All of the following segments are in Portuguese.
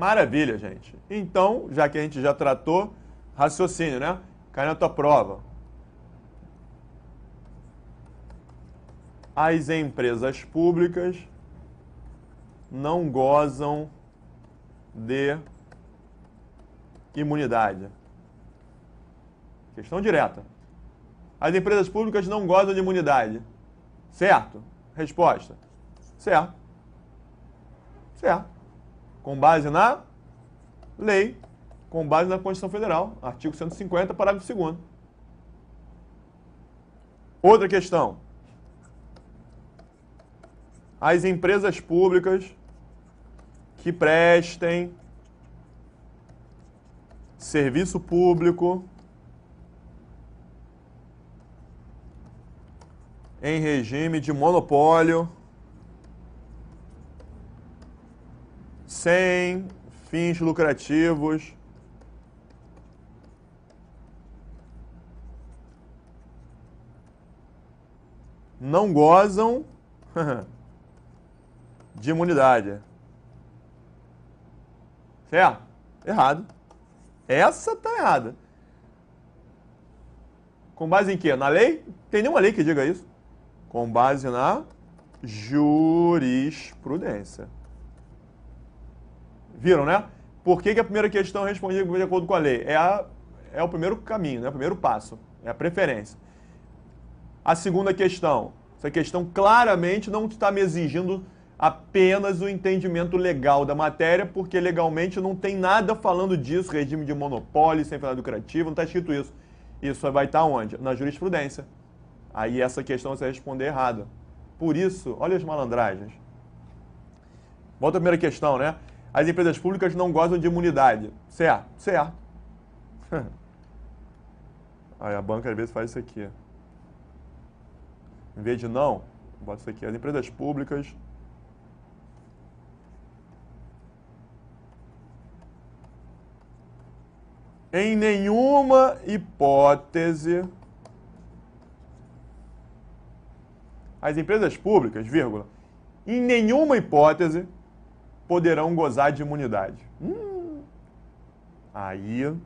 Maravilha, gente. Então, já que a gente já tratou, raciocínio, né? Cai na tua prova. As empresas públicas não gozam de imunidade. Questão direta. As empresas públicas não gozam de imunidade. Certo? Resposta. Certo. Certo. Com base na lei, com base na Constituição Federal, artigo 150, parágrafo 2º. Outra questão. As empresas públicas que prestem serviço público em regime de monopólio, sem fins lucrativos, não gozam de imunidade. Certo? Errado. Essa tá errada. Com base em quê? Na lei? Tem nenhuma lei que diga isso. Com base na jurisprudência. Viram, né? Por que a primeira questão é respondida de acordo com a lei? É o primeiro caminho, né? O primeiro passo. É a preferência. A segunda questão. Essa questão claramente não está me exigindo apenas o entendimento legal da matéria, porque legalmente não tem nada falando disso, regime de monopólio, sem finalidade lucrativa, não está escrito isso. Isso vai estar onde? Na jurisprudência. Aí essa questão você vai responder errada. Por isso, olha as malandragens. Volta à primeira questão, né? As empresas públicas não gozam de imunidade. Certo? Certo. Aí a banca às vezes faz isso aqui. Em vez de não, bota isso aqui. As empresas públicas em nenhuma hipótese, as empresas públicas, vírgula, em nenhuma hipótese poderão gozar de imunidade. Aí eu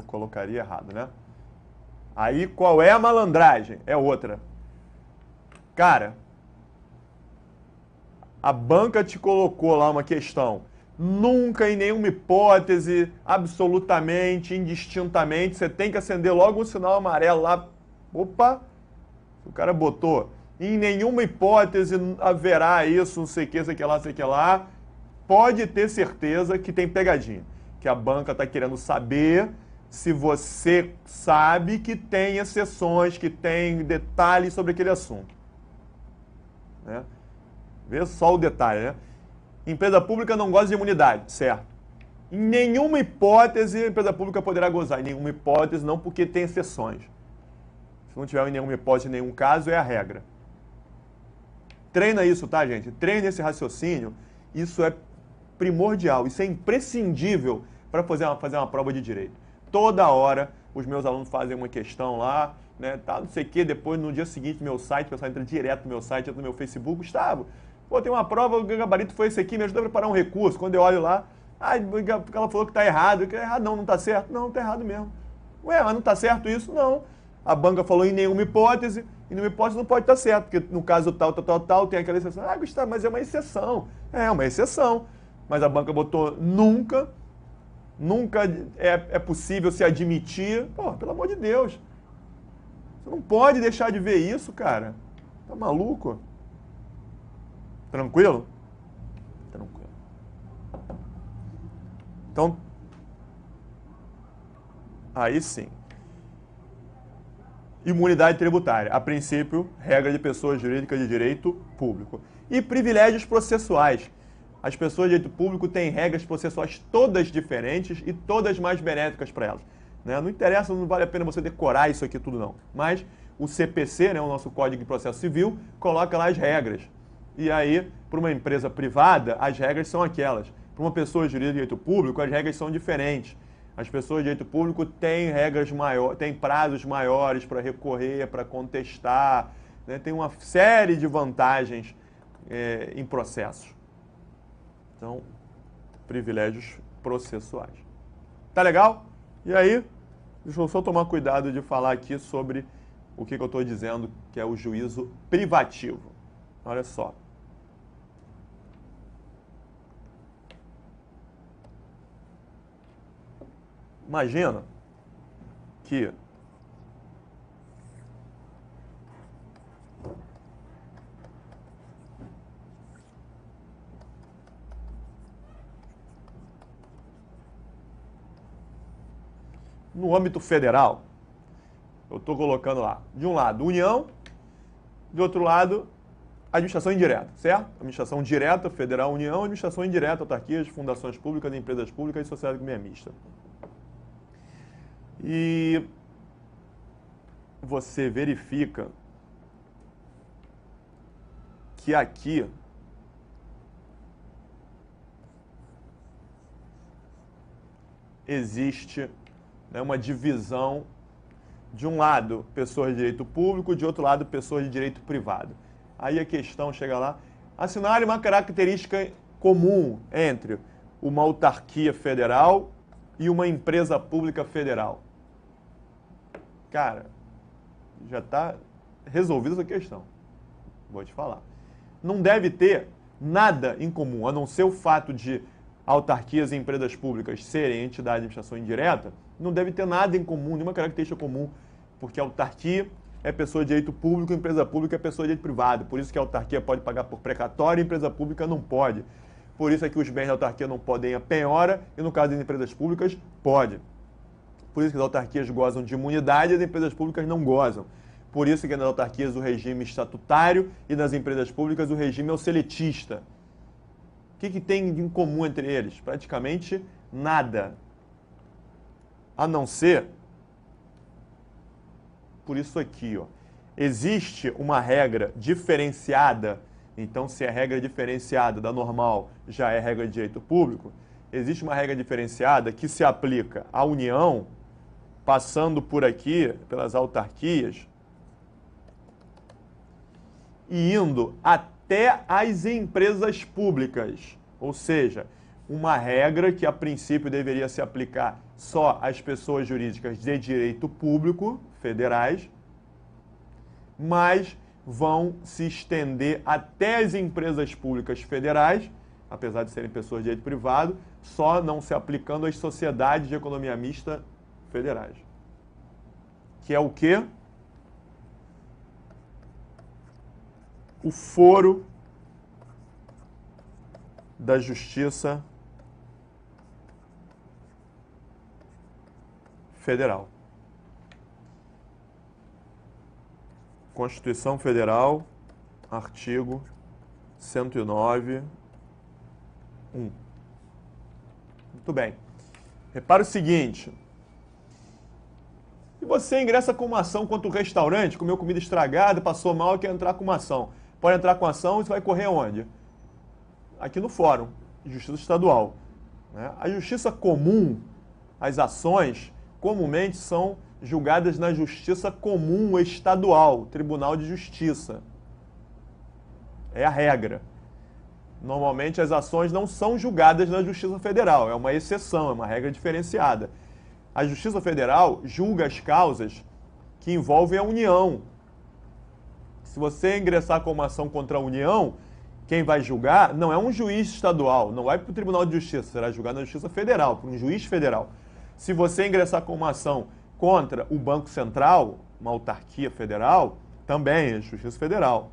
colocaria errado, né? Aí qual é a malandragem? É outra. Cara, a banca te colocou lá uma questão. Nunca, em nenhuma hipótese, absolutamente, indistintamente, você tem que acender logo um sinal amarelo lá. Opa! O cara botou. Em nenhuma hipótese haverá isso, não sei o que, sei que lá, sei que lá. Pode ter certeza que tem pegadinha. Que a banca está querendo saber se você sabe que tem exceções, que tem detalhes sobre aquele assunto. Né? Vê só o detalhe, né? Empresa pública não goza de imunidade, certo? Em nenhuma hipótese a empresa pública poderá gozar. Em nenhuma hipótese, não, porque tem exceções. Se não tiver em nenhuma hipótese, em nenhum caso, é a regra. Treina isso, tá, gente? Treina esse raciocínio. Isso é primordial, isso é imprescindível para fazer uma prova de direito. Toda hora os meus alunos fazem uma questão lá, né, tá, não sei o quê, depois no dia seguinte o pessoal entra direto no meu site, entra no meu Facebook, Gustavo, pô, tem uma prova, o gabarito foi esse aqui, me ajuda a preparar um recurso. Quando eu olho lá, ela falou que tá errado. Que é errado não tá certo? Não, tá errado mesmo. Ué, mas não tá certo isso? Não. A banca falou em nenhuma hipótese não pode estar certo, porque no caso tal, tem aquela exceção. Ah, Gustavo, mas é uma exceção. É uma exceção. Mas a banca botou nunca é possível se admitir. Pô, pelo amor de Deus. Você não pode deixar de ver isso, cara. Tá maluco? Tranquilo? Tranquilo. Então, aí sim. Imunidade tributária. A princípio, regra de pessoas jurídicas de direito público. E privilégios processuais. As pessoas de direito público têm regras processuais todas diferentes e todas mais benéficas para elas. Né? Não interessa, não vale a pena você decorar isso aqui tudo não. Mas o CPC, né, o nosso Código de Processo Civil, coloca lá as regras. E aí, para uma empresa privada, as regras são aquelas. Para uma pessoa jurídica de direito público, as regras são diferentes. As pessoas de direito público têm regras maiores, têm prazos maiores para recorrer, para contestar, né? Tem uma série de vantagens em processos. Então, privilégios processuais. Tá legal? E aí, deixa eu só tomar cuidado de falar aqui sobre o que eu estou dizendo, que é o juízo privativo. Olha só. Imagina que no âmbito federal, eu estou colocando lá, de um lado, União, do outro lado, administração indireta, certo? Administração direta, federal, União, administração indireta, autarquias, fundações públicas, empresas públicas e sociedade economia mista. E você verifica que aqui existe, né, uma divisão, de um lado, pessoas de direito público, de outro lado, pessoas de direito privado. Aí a questão chega lá, assinale uma característica comum entre uma autarquia federal e uma empresa pública federal. Cara, já está resolvida essa questão. Vou te falar. Não deve ter nada em comum, a não ser o fato de autarquias e empresas públicas serem entidade de administração indireta, não deve ter nada em comum, nenhuma característica comum, porque a autarquia é pessoa de direito público, a empresa pública é pessoa de direito privado. Por isso que a autarquia pode pagar por precatório e a empresa pública não pode. Por isso é que os bens da autarquia não podem ir a penhora e, no caso das empresas públicas, pode. Por isso que as autarquias gozam de imunidade e as empresas públicas não gozam. Por isso que nas autarquias o regime estatutário e nas empresas públicas o regime é o seletista. O que tem em comum entre eles? Praticamente nada. A não ser por isso aqui, ó. Existe uma regra diferenciada, então se a regra diferenciada da normal já é regra de direito público, existe uma regra diferenciada que se aplica à União, passando por aqui, pelas autarquias, e indo até as empresas públicas. Ou seja, uma regra que a princípio deveria se aplicar só às pessoas jurídicas de direito público, federais, mas vão se estender até as empresas públicas federais, apesar de serem pessoas de direito privado, só não se aplicando às sociedades de economia mista federais. Que é o quê? O foro da Justiça Federal. Constituição Federal, artigo 109, 1. Muito bem. Repara o seguinte. Se você ingressa com uma ação contra o restaurante, comeu comida estragada, passou mal e quer entrar com uma ação. Pode entrar com ação e você vai correr onde? Aqui no Fórum, Justiça Estadual. A Justiça Comum, as ações, comumente são julgadas na Justiça Comum Estadual, Tribunal de Justiça. É a regra. Normalmente as ações não são julgadas na Justiça Federal, é uma exceção, é uma regra diferenciada. A Justiça Federal julga as causas que envolvem a União. Se você ingressar com uma ação contra a União, quem vai julgar não é um juiz estadual, não vai para o Tribunal de Justiça, será julgado na Justiça Federal, por um juiz federal. Se você ingressar com uma ação contra o Banco Central, uma autarquia federal, também é Justiça Federal.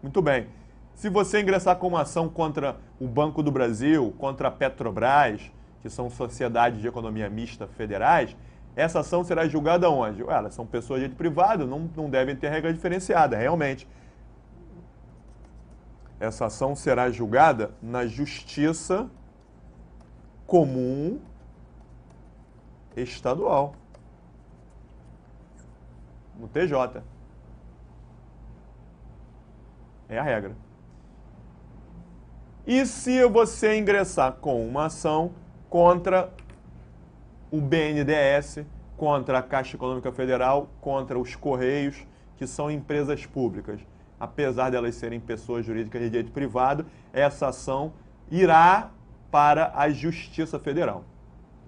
Muito bem. Se você ingressar com uma ação contra o Banco do Brasil, contra a Petrobras, que são sociedades de economia mista federais, essa ação será julgada onde? Elas são pessoas de direito privado, não devem ter regra diferenciada, realmente. Essa ação será julgada na Justiça Comum Estadual, no TJ. É a regra. E se você ingressar com uma ação contra o BNDES, contra a Caixa Econômica Federal, contra os Correios, que são empresas públicas? apesar de elas serem pessoas jurídicas de direito privado, essa ação irá para a Justiça Federal.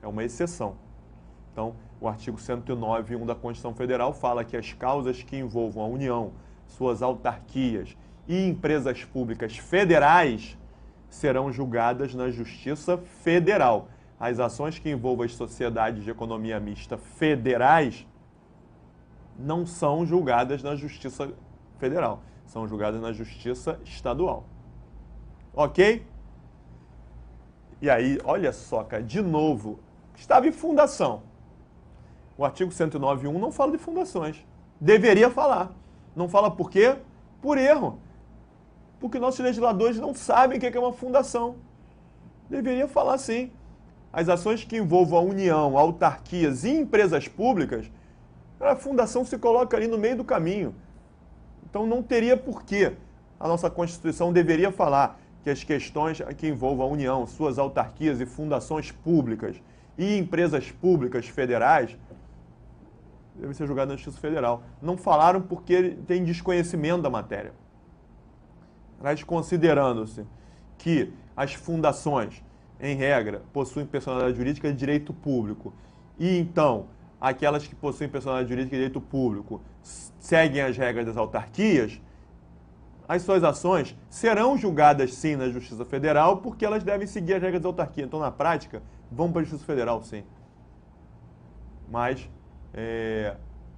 É uma exceção. Então, o artigo 109.1 da Constituição Federal fala que as causas que envolvam a União, suas autarquias e empresas públicas federais serão julgadas na Justiça Federal. As ações que envolvam as sociedades de economia mista federais não são julgadas na Justiça Federal, são julgadas na Justiça Estadual. Ok? E aí, olha só, cara, de novo, estava em fundação. O artigo 109.1 não fala de fundações. Deveria falar. Não fala por quê? Por erro. Porque nossos legisladores não sabem o que é uma fundação. Deveria falar sim. As ações que envolvam a União, autarquias e empresas públicas, a fundação se coloca ali no meio do caminho. Então não teria porquê. A nossa Constituição deveria falar que as questões que envolvam a União, suas autarquias e fundações públicas e empresas públicas federais devem ser julgadas na Justiça Federal. Não falaram porque tem desconhecimento da matéria. Mas considerando-se que as fundações, em regra, possuem personalidade jurídica de direito público, e então aquelas que possuem personalidade jurídica de direito público seguem as regras das autarquias, as suas ações serão julgadas sim na Justiça Federal, porque elas devem seguir as regras da autarquia. Então, na prática, vão para a Justiça Federal, sim. Mas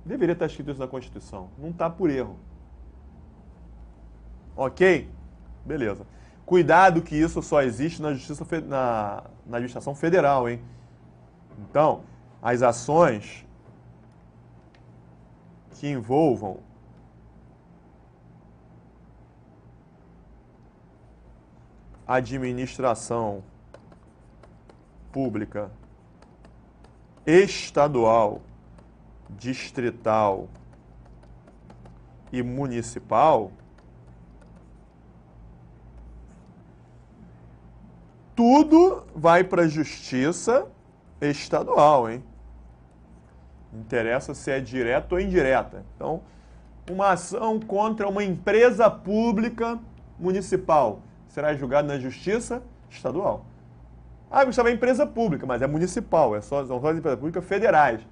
deveria estar escrito isso na Constituição. Não está por erro. Ok? Beleza. Cuidado que isso só existe na Justiça, na legislação federal, hein? Então, as ações que envolvam administração pública estadual, distrital e municipal, tudo vai para a Justiça Estadual, hein? Interessa se é direta ou indireta. Então, uma ação contra uma empresa pública municipal será julgada na Justiça Estadual. Ah, Gustavo, é empresa pública, mas é municipal, são só as empresas públicas federais.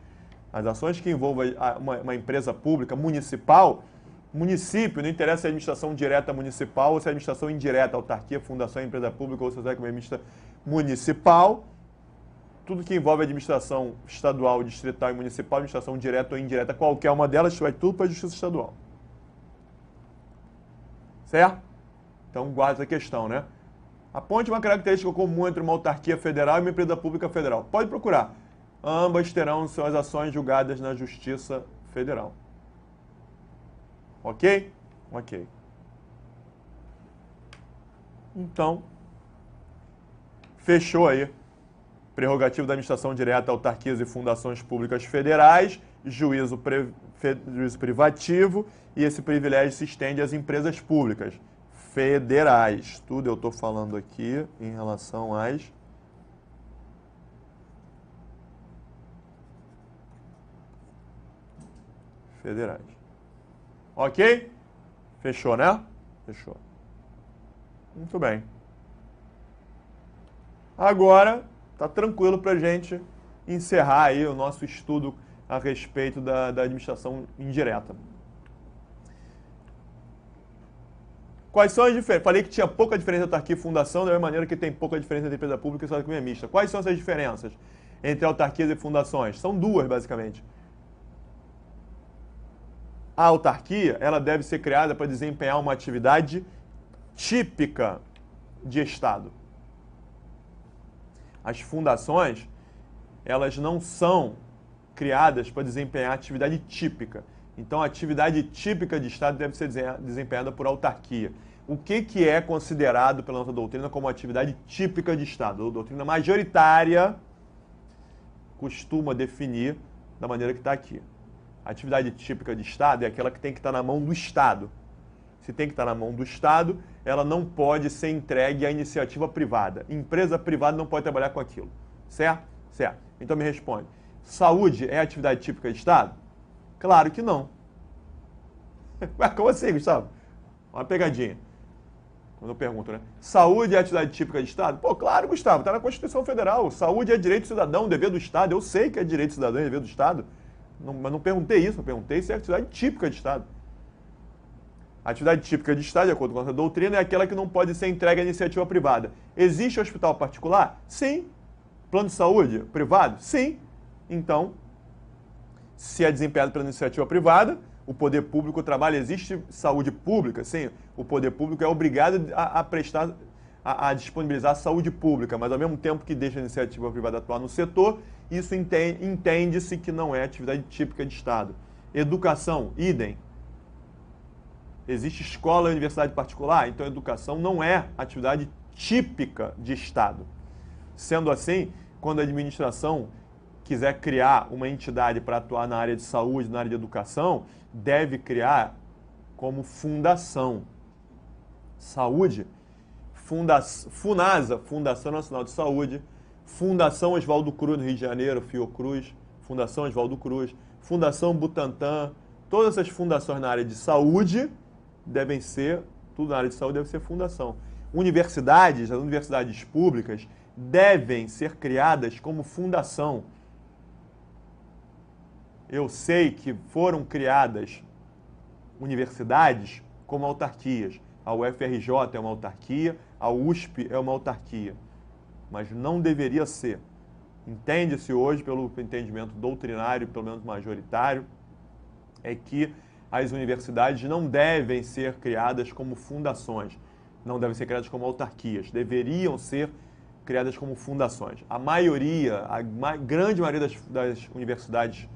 As ações que envolvam uma empresa pública municipal, município, não interessa se é administração direta municipal ou se é administração indireta, autarquia, fundação, empresa pública ou sociedade comercialista municipal. Tudo que envolve administração estadual, distrital e municipal, administração direta ou indireta, qualquer uma delas, vai tudo para a Justiça Estadual. Certo? Então, guarda essa questão, né? Aponte uma característica comum entre uma autarquia federal e uma empresa pública federal. Pode procurar. Ambas terão suas ações julgadas na Justiça Federal. Ok? Ok. Então, fechou aí. Prerrogativo da administração direta, autarquias e fundações públicas federais, juízo privativo, e esse privilégio se estende às empresas públicas federais. Tudo eu estou falando aqui em relação às federais. Ok? Fechou, né? Fechou. Muito bem. Agora, tá tranquilo para a gente encerrar aí o nosso estudo a respeito da administração indireta. Quais são as diferenças? Falei que tinha pouca diferença entre autarquia e fundação, da mesma maneira que tem pouca diferença entre empresa pública e sociedade comercial mista. Quais são essas diferenças entre autarquias e fundações? São duas, basicamente. A autarquia, ela deve ser criada para desempenhar uma atividade típica de Estado. As fundações, elas não são criadas para desempenhar atividade típica. Então, a atividade típica de Estado deve ser desempenhada por autarquia. O que é considerado pela nossa doutrina como atividade típica de Estado? A doutrina majoritária costuma definir da maneira que está aqui. A atividade típica de Estado é aquela que tem que estar na mão do Estado. Se tem que estar na mão do Estado, ela não pode ser entregue à iniciativa privada. Empresa privada não pode trabalhar com aquilo. Certo? Certo. Então me responde. Saúde é atividade típica de Estado? Claro que não. Ué, como assim, Gustavo? Uma pegadinha. Quando eu pergunto, né? Saúde é atividade típica de Estado? Pô, claro, Gustavo, está na Constituição Federal. Saúde é direito do cidadão, dever do Estado. Eu sei que é direito do cidadão e dever do Estado. Mas não perguntei isso, eu perguntei se é atividade típica de Estado. A atividade típica de Estado, de acordo com a doutrina, é aquela que não pode ser entregue à iniciativa privada. Existe hospital particular? Sim. Plano de saúde privado? Sim. Então, se é desempenhado pela iniciativa privada, o poder público trabalha, existe saúde pública, sim, o poder público é obrigado a prestar, a disponibilizar a saúde pública, mas ao mesmo tempo que deixa a iniciativa privada atuar no setor, isso entende-se que não é atividade típica de Estado. Educação, idem. Existe escola e universidade particular, então educação não é atividade típica de Estado. Sendo assim, quando a administração quiser criar uma entidade para atuar na área de saúde, na área de educação, deve criar como fundação. Saúde, FUNASA, Fundação Nacional de Saúde, Fundação Oswaldo Cruz, no Rio de Janeiro, Fiocruz, Fundação Oswaldo Cruz, Fundação Butantan, todas essas fundações na área de saúde devem ser, tudo na área de saúde deve ser fundação. Universidades, as universidades públicas, devem ser criadas como fundação. Eu sei que foram criadas universidades como autarquias. A UFRJ é uma autarquia, a USP é uma autarquia. Mas não deveria ser. Entende-se hoje, pelo entendimento doutrinário, pelo menos majoritário, é que as universidades não devem ser criadas como fundações, não devem ser criadas como autarquias, deveriam ser criadas como fundações. A maioria, grande maioria das universidades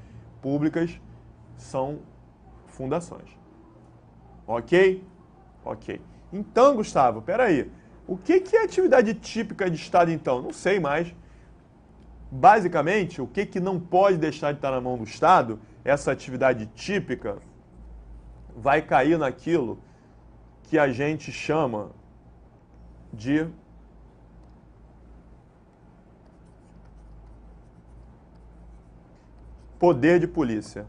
públicas são fundações. Ok? Ok. Então, Gustavo, peraí. O que é atividade típica de Estado, então? Não sei mais. Basicamente, o que não pode deixar de estar na mão do Estado, essa atividade típica, vai cair naquilo que a gente chama de poder de polícia.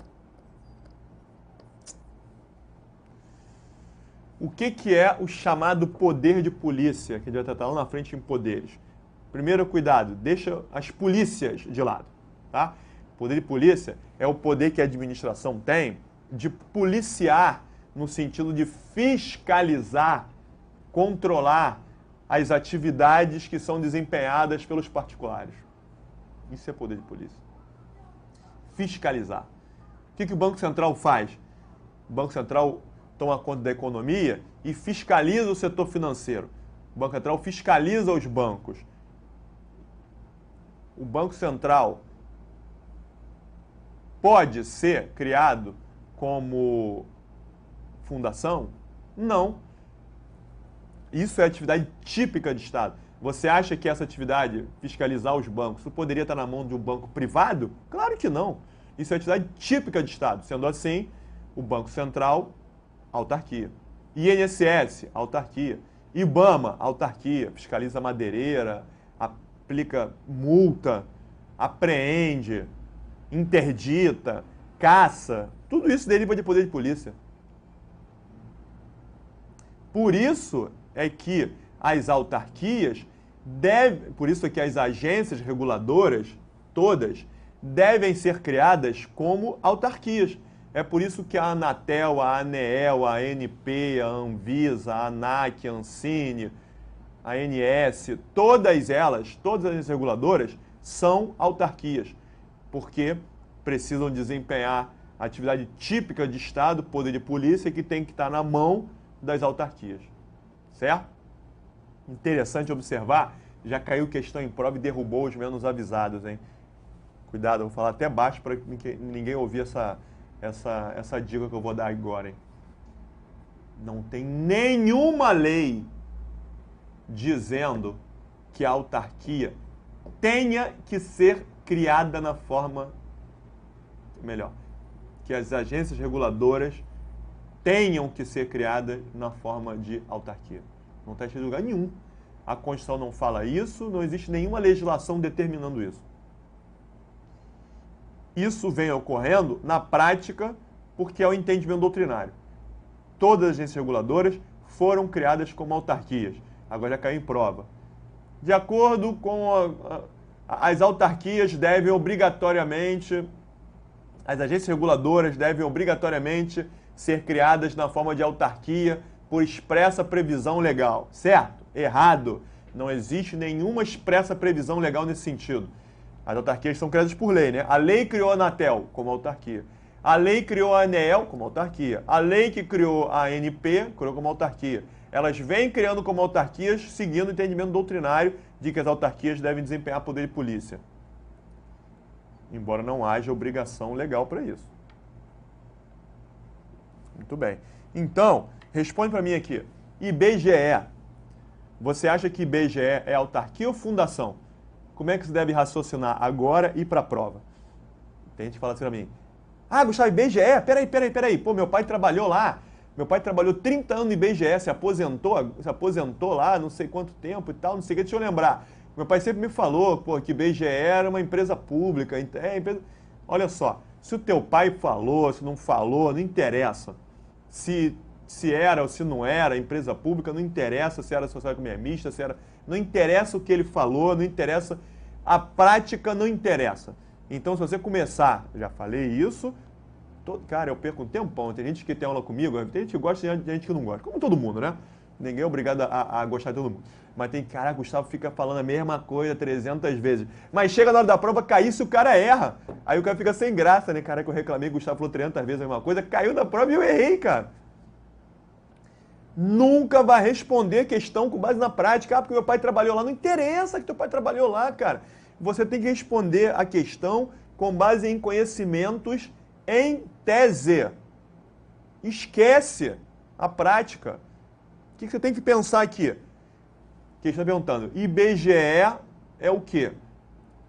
O que é o chamado poder de polícia, que a gente vai tratar lá na frente em poderes? Primeiro, cuidado, deixa as polícias de lado, tá? Poder de polícia é o poder que a administração tem de policiar no sentido de fiscalizar, controlar as atividades que são desempenhadas pelos particulares. Isso é poder de polícia. Fiscalizar. O que o Banco Central faz? O Banco Central toma conta da economia e fiscaliza o setor financeiro. O Banco Central fiscaliza os bancos. O Banco Central pode ser criado como fundação? Não. Isso é atividade típica de Estado. Você acha que essa atividade, fiscalizar os bancos, isso poderia estar na mão de um banco privado? Claro que não. Isso é atividade típica de Estado. Sendo assim, o Banco Central, autarquia. INSS, autarquia. IBAMA, autarquia. Fiscaliza madeireira, aplica multa, apreende, interdita, caça. Tudo isso deriva de poder de polícia. Por isso é que as autarquias por isso é que as agências reguladoras, todas, devem ser criadas como autarquias. É por isso que a Anatel, a ANEEL, a ANP, a Anvisa, a ANAC, a Ancine, a ANS, todas elas, todas as agências reguladoras, são autarquias, porque precisam desempenhar a atividade típica de Estado, poder de polícia, que tem que estar na mão das autarquias. Certo? Interessante observar, já caiu questão em prova e derrubou os menos avisados, hein? Cuidado, eu vou falar até baixo para que ninguém ouvir essa dica que eu vou dar agora, hein? Não tem nenhuma lei dizendo que a autarquia tenha que ser criada na forma... Melhor, que as agências reguladoras tenham que ser criadas na forma de autarquia. Não está escrito em lugar nenhum. A Constituição não fala isso, não existe nenhuma legislação determinando isso. Isso vem ocorrendo na prática porque é o entendimento doutrinário. Todas as agências reguladoras foram criadas como autarquias. Agora já caiu em prova. De acordo com as autarquias devem obrigatoriamente, as agências reguladoras devem obrigatoriamente ser criadas na forma de autarquia por expressa previsão legal. Certo? Errado. Não existe nenhuma expressa previsão legal nesse sentido. As autarquias são criadas por lei, né? A lei criou a Anatel como autarquia. A lei criou a ANEEL como autarquia. A lei que criou a ANP criou como autarquia. Elas vêm criando como autarquias seguindo o entendimento doutrinário de que as autarquias devem desempenhar poder de polícia. Embora não haja obrigação legal para isso. Muito bem. Então, responde para mim aqui. IBGE. Você acha que IBGE é autarquia ou fundação? Como é que você deve raciocinar agora e para a prova? Tem gente que fala assim para mim. Ah, Gustavo, IBGE? Peraí. Pô, meu pai trabalhou lá. Meu pai trabalhou 30 anos no IBGE, se aposentou lá, não sei quanto tempo e tal, não sei o que. Deixa eu lembrar. Meu pai sempre me falou, pô, que IBGE era uma empresa pública. Olha só, se o teu pai falou, se não falou, não interessa. Se era ou se não era empresa pública, não interessa se era social-economia mista, se era... Não interessa o que ele falou, não interessa. A prática não interessa. Então, se você começar, já falei isso, cara, eu perco um tempão. Tem gente que tem aula comigo, tem gente que gosta e tem gente que não gosta. Como todo mundo, né? Ninguém é obrigado a gostar de todo mundo. Mas tem, cara, Gustavo fica falando a mesma coisa 300 vezes. Mas chega na hora da prova, cair se o cara erra. Aí o cara fica sem graça, né? Cara, que eu reclamei, Gustavo falou 300 vezes a mesma coisa, caiu na prova e eu errei, cara. Nunca vai responder questão com base na prática. Ah, porque meu pai trabalhou lá. Não interessa que teu pai trabalhou lá, cara. Você tem que responder a questão com base em conhecimentos em tese. Esquece a prática. O que você tem que pensar aqui? Quem está perguntando? IBGE é o quê?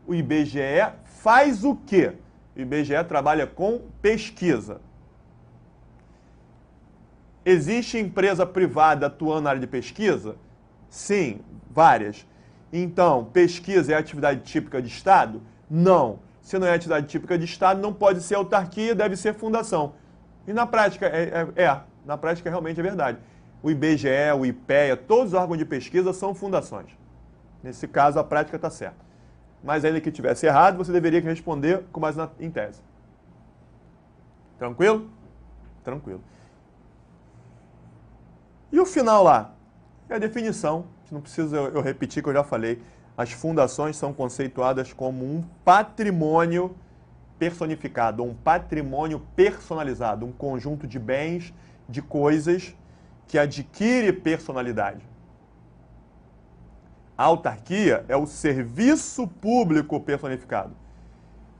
O IBGE faz o quê? O IBGE trabalha com pesquisa. Existe empresa privada atuando na área de pesquisa? Sim, várias. Então, pesquisa é atividade típica de Estado? Não. Se não é atividade típica de Estado, não pode ser autarquia, deve ser fundação. E na prática, na prática realmente é verdade. O IBGE, o IPEA, todos os órgãos de pesquisa são fundações. Nesse caso, a prática está certa. Mas ainda que tivesse errado, você deveria responder com base em tese. Tranquilo? Tranquilo. E o final lá? É a definição, que não precisa eu repetir, que eu já falei. As fundações são conceituadas como um patrimônio personificado, um patrimônio personalizado, um conjunto de bens, de coisas que adquire personalidade. A autarquia é o serviço público personificado.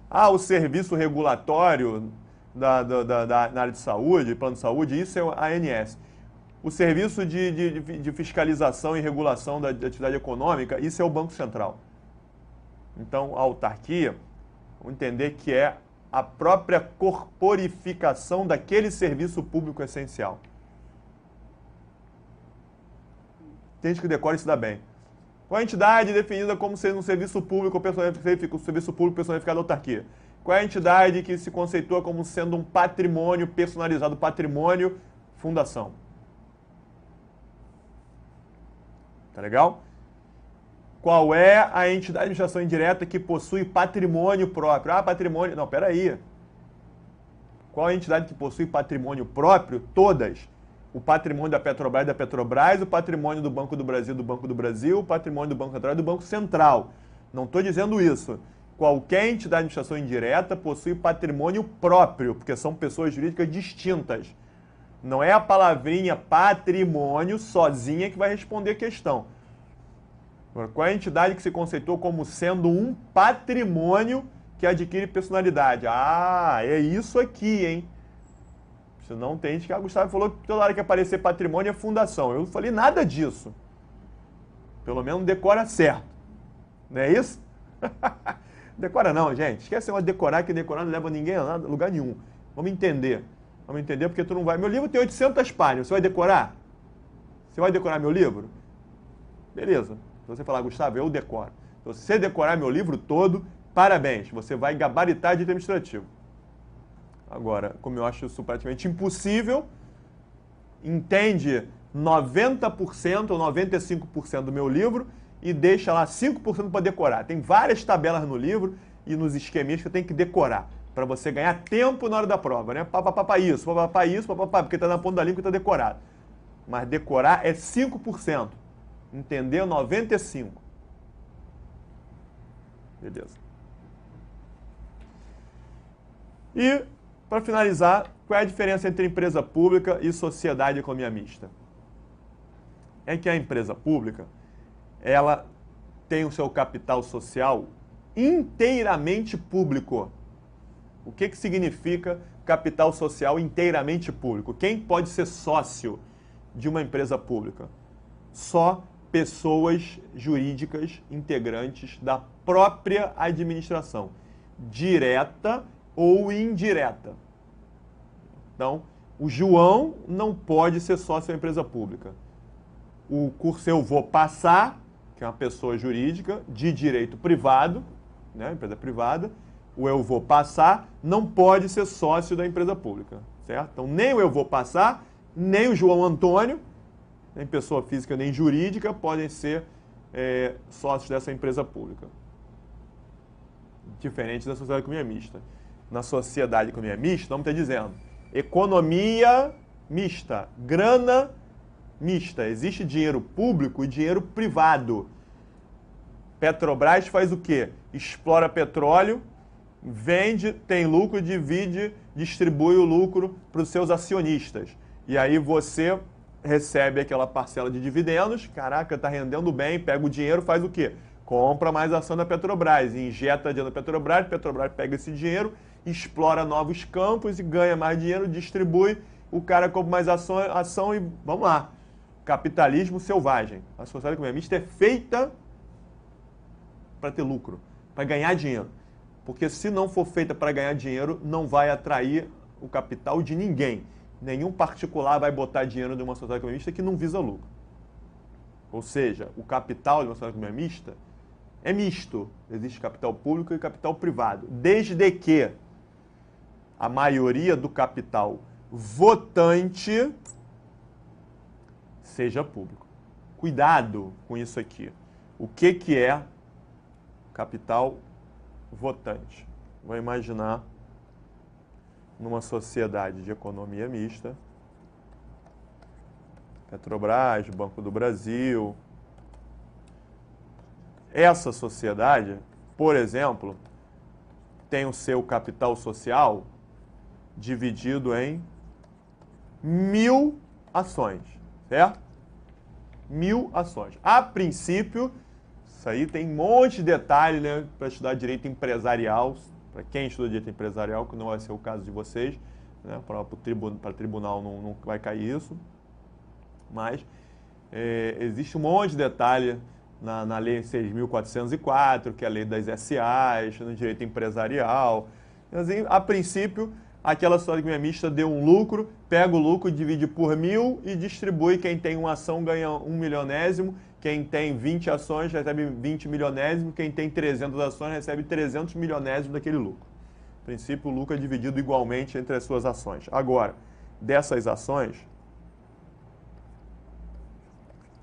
Ah, o serviço regulatório na área de saúde, plano de saúde, isso é a ANS. O serviço de fiscalização e regulação da atividade econômica, isso é o Banco Central. Então, a autarquia, vamos entender que é a própria corporificação daquele serviço público essencial. Tem gente que decora e se dá bem. Qual a entidade definida como sendo um serviço público personificado da autarquia? Qual é a entidade que se conceitua como sendo um patrimônio personalizado? Patrimônio, fundação. Tá legal? Qual é a entidade de administração indireta que possui patrimônio próprio? Ah, patrimônio... Não, peraí. Qual é a entidade que possui patrimônio próprio? Todas. O patrimônio da Petrobras, o patrimônio do Banco do Brasil, o patrimônio do Banco Central e do Banco Central. Não estou dizendo isso. Qualquer entidade de administração indireta possui patrimônio próprio, porque são pessoas jurídicas distintas. Não é a palavrinha patrimônio sozinha que vai responder a questão. Qual é a entidade que se conceitou como sendo um patrimônio que adquire personalidade? Ah, é isso aqui, hein? Senão tem gente que, Gustavo falou que toda hora que aparecer patrimônio é fundação. Eu não falei nada disso. Pelo menos decora certo. Não é isso? Decora não, gente. Esquece de decorar, que decorar não leva ninguém a lugar nenhum. Vamos entender. Vamos entender porque tu não vai... Meu livro tem 800 páginas. Você vai decorar? Você vai decorar meu livro? Beleza. Se você falar, Gustavo, eu decoro. Se você decorar meu livro todo, parabéns. Você vai gabaritar de administrativo. Agora, como eu acho isso praticamente impossível, entende 90% ou 95% do meu livro e deixa lá 5% para decorar. Tem várias tabelas no livro e nos esqueminhas que eu tenho que decorar, para você ganhar tempo na hora da prova, né? Papapá isso, papapá isso, papapá, porque está na ponta da língua e está decorado. Mas decorar é 5%. Entender 95%. Beleza. E, para finalizar, qual é a diferença entre empresa pública e sociedade de economia mista? É que a empresa pública, ela tem o seu capital social inteiramente público. O que significa capital social inteiramente público? Quem pode ser sócio de uma empresa pública? Só pessoas jurídicas integrantes da própria administração, direta ou indireta. Então, o João não pode ser sócio da empresa pública. O curso Eu Vou Passar, que é uma pessoa jurídica de direito privado, né, empresa privada, o Eu Vou Passar não pode ser sócio da empresa pública, certo? Então, nem o Eu Vou Passar, nem o João Antônio, nem pessoa física nem jurídica, podem ser sócios dessa empresa pública. Diferente da sociedade de economia mista. Na sociedade de economia mista, vamos estar dizendo, economia mista, grana mista. Existe dinheiro público e dinheiro privado. Petrobras faz o quê? Explora petróleo, vende, tem lucro, divide, distribui o lucro para os seus acionistas. E aí você recebe aquela parcela de dividendos, caraca, está rendendo bem, pega o dinheiro, faz o quê? Compra mais ação da Petrobras, injeta dinheiro na Petrobras, Petrobras pega esse dinheiro, explora novos campos e ganha mais dinheiro, distribui, o cara compra mais ação e vamos lá. Capitalismo selvagem. A sociedade economia mista é feita para ter lucro, para ganhar dinheiro. Porque se não for feita para ganhar dinheiro, não vai atrair o capital de ninguém. Nenhum particular vai botar dinheiro numa sociedade economia mista que não visa lucro. Ou seja, o capital de uma sociedade economia mista é misto. Existe capital público e capital privado. Desde que a maioria do capital votante seja público. Cuidado com isso aqui. O que é capital votante? Vou imaginar numa sociedade de economia mista, Petrobras, Banco do Brasil. Essa sociedade, por exemplo, tem o seu capital social dividido em 1000 ações, certo? 1000 ações. A princípio, isso aí tem um monte de detalhe, né, para estudar direito empresarial, para quem estuda direito empresarial, que não vai ser o caso de vocês, né, para tribunal não vai cair isso, mas existe um monte de detalhe na Lei 6.404, que é a lei das SAs, no direito empresarial. Assim, a princípio, aquela sociedade economia mista deu um lucro, pega o lucro, divide por 1000 e distribui. Quem tem uma ação ganha 1 milionésimo, quem tem 20 ações recebe 20 milionésimos, quem tem 300 ações recebe 300 milionésimos daquele lucro. No princípio, o lucro é dividido igualmente entre as suas ações. Agora, dessas ações,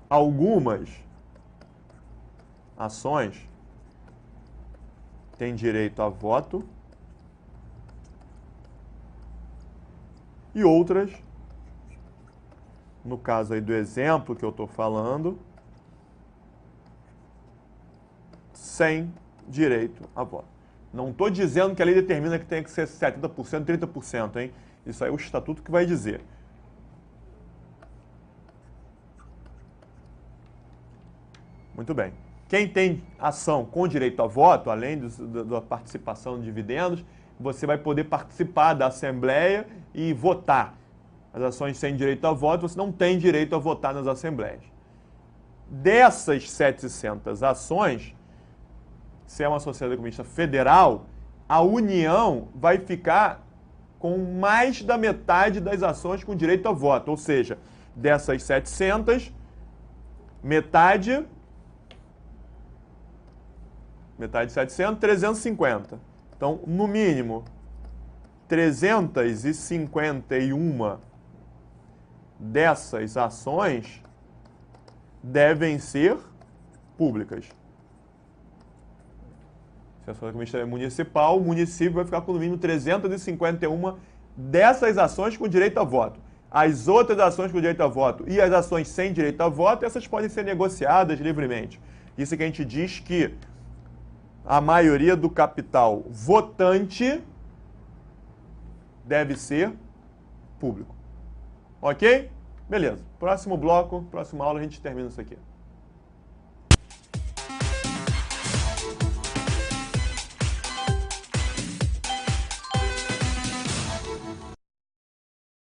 algumas ações têm direito a voto e outras, no caso aí do exemplo que eu estou falando, sem direito a voto. Não estou dizendo que a lei determina que tem que ser 70%, 30%, hein? Isso aí é o estatuto que vai dizer. Muito bem. Quem tem ação com direito a voto, além da participação de dividendos, você vai poder participar da Assembleia e votar. As ações sem direito a voto, você não tem direito a votar nas assembleias. Dessas 700 ações, se é uma sociedade economista federal, a União vai ficar com mais da metade das ações com direito a voto. Ou seja, dessas 700, metade de 700, 350. Então, no mínimo, 351 dessas ações devem ser públicas. Se a sua comissão é municipal, o município vai ficar com no mínimo 351 dessas ações com direito a voto. As outras ações com direito a voto e as ações sem direito a voto, essas podem ser negociadas livremente. Isso que a gente diz que a maioria do capital votante deve ser público. Ok? Beleza. Próximo bloco, próxima aula, a gente termina isso aqui.